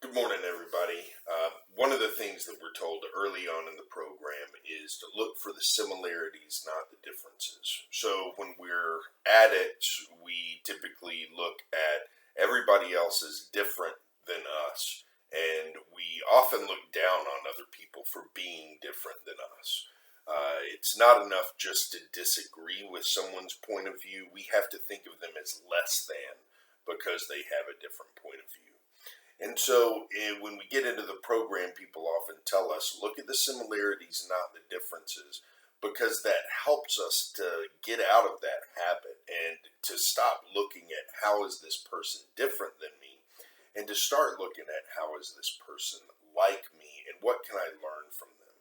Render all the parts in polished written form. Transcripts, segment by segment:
Good morning, everybody. One of the things that we're told early on in the program is to look for the similarities, not the differences. So when we're addicts, we typically look at everybody else as different than us, and we often look down on other people for being different than us. It's not enough just to disagree with someone's point of view. We have to think of them as less than because they have a different point of view. And so when we get into the program, people often tell us, look at the similarities, not the differences, because that helps us to get out of that habit and to stop looking at how is this person different than me and to start looking at how is this person like me and what can I learn from them.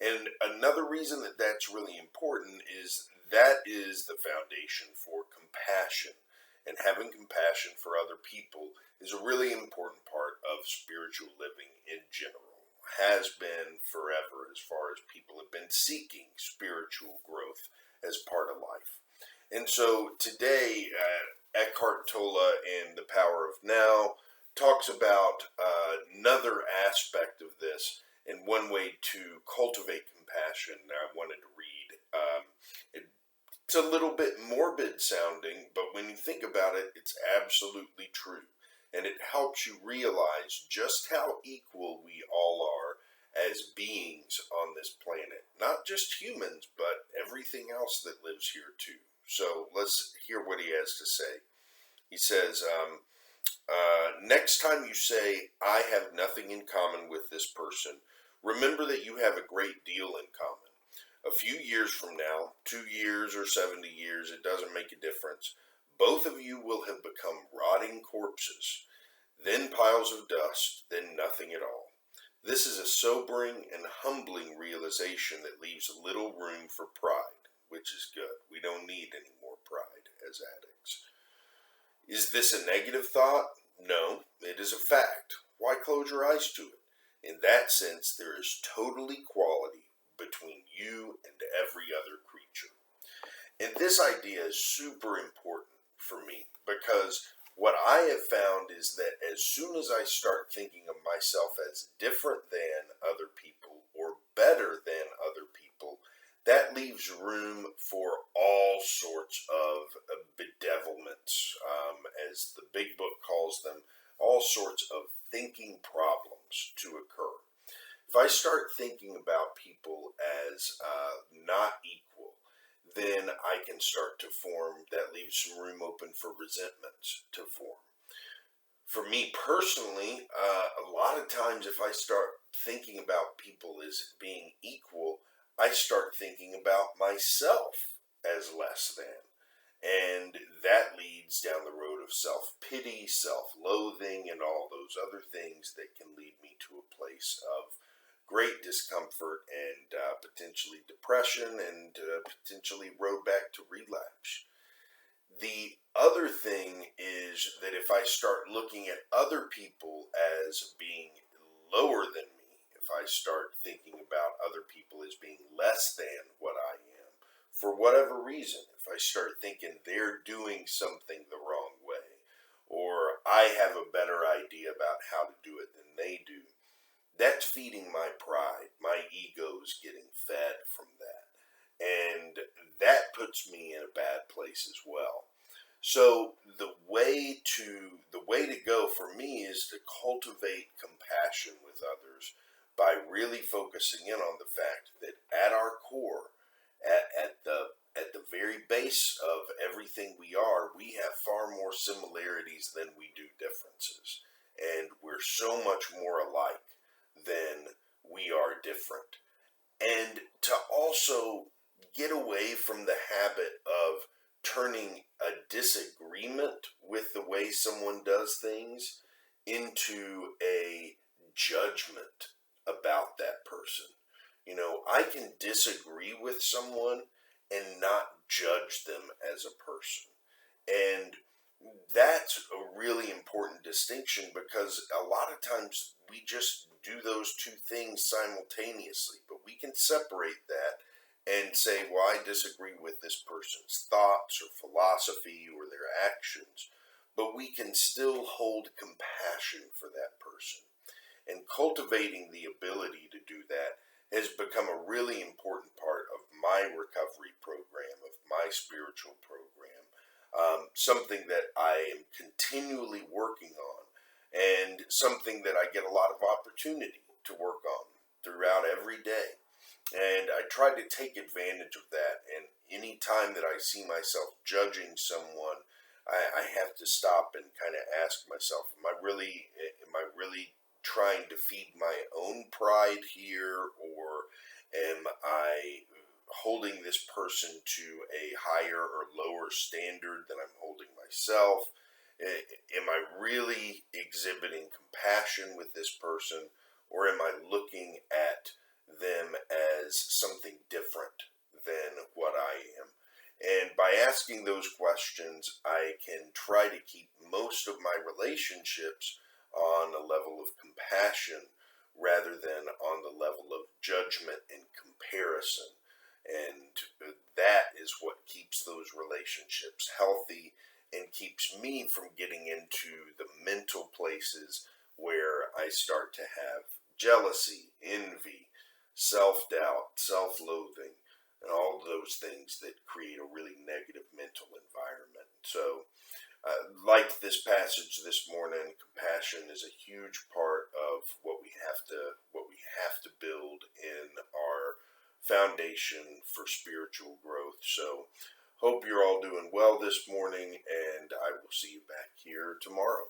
And another reason that that's really important is that is the foundation for compassion. And having compassion for other people is a really important part of spiritual living in general. Has been forever as far as people have been seeking spiritual growth as part of life. And so today, Eckhart Tolle in The Power of Now talks about another aspect of this and one way to cultivate compassion that I wanted to read. It's a little bit morbid sounding, but when you think about it, it's absolutely true. And it helps you realize just how equal we all are as beings on this planet. Not just humans, but everything else that lives here too. So let's hear what he has to say. He says, next time you say, I have nothing in common with this person, remember that you have a great deal in common. A few years from now, 2 years or 70 years, it doesn't make a difference, both of you will have become rotting corpses, then piles of dust, then nothing at all. This is a sobering and humbling realization that leaves little room for pride, which is good. We don't need any more pride as addicts. Is this a negative thought? No, it is a fact. Why close your eyes to it? In that sense, there is total equality between you and every other creature. And this idea is super important for me because what I have found is that as soon as I start thinking of myself as different than other people or better than other people, that leaves room for all sorts of bedevilments, as the big book calls them, all sorts of thinking problems to occur. If I start thinking about people as not equal, then I can start to form, that leaves some room open for resentments to form. For me personally, a lot of times if I start thinking about people as being equal, I start thinking about myself as less than. And that leads down the road of self-pity, self-loathing, and all those other things that can lead me to a place of great discomfort and potentially depression and potentially road back to relapse. The other thing is that if I start looking at other people as being lower than me, if I start thinking about other people as being less than what I am, for whatever reason, if I start thinking they're doing something the wrong way, or I have a better idea about how to do it than they do, that's feeding my pride. My ego's getting fed from that. And that puts me in a bad place as well. So the way to go for me is to cultivate compassion with others by really focusing in on the fact that at our core, at the very base of everything we are, we have far more similarities than we do differences. And we're so much more alike than we are different. And to also get away from the habit of turning a disagreement with the way someone does things into a judgment about that person. You know, I can disagree with someone and not judge them as a person. And that's a really important distinction because a lot of times we just do those two things simultaneously, but we can separate that and say, well, I disagree with this person's thoughts or philosophy or their actions, but we can still hold compassion for that person. And cultivating the ability to do that has become a really important part of my recovery program, of my spiritual program, something that I am continually working on, and something that I get a lot of opportunity to work on throughout every day. And I try to take advantage of that. And any time that I see myself judging someone, I have to stop and kind of ask myself, am I really trying to feed my own pride here, or am I holding this person to a higher or lower standard than I'm holding myself? Am I really exhibiting compassion with this person, or am I looking at them as something different than what I am? And by asking those questions, I can try to keep most of my relationships on a level of compassion rather than on the level of judgment and comparison. And that is what keeps those relationships healthy and keeps me from getting into the mental places where I start to have jealousy, envy, self doubt, self loathing, and all those things that create a really negative mental environment. So, like this passage this morning, compassion is a huge part of what we have to build in our foundation for spiritual growth. So, hope you're all doing well this morning, and I will see you back here tomorrow.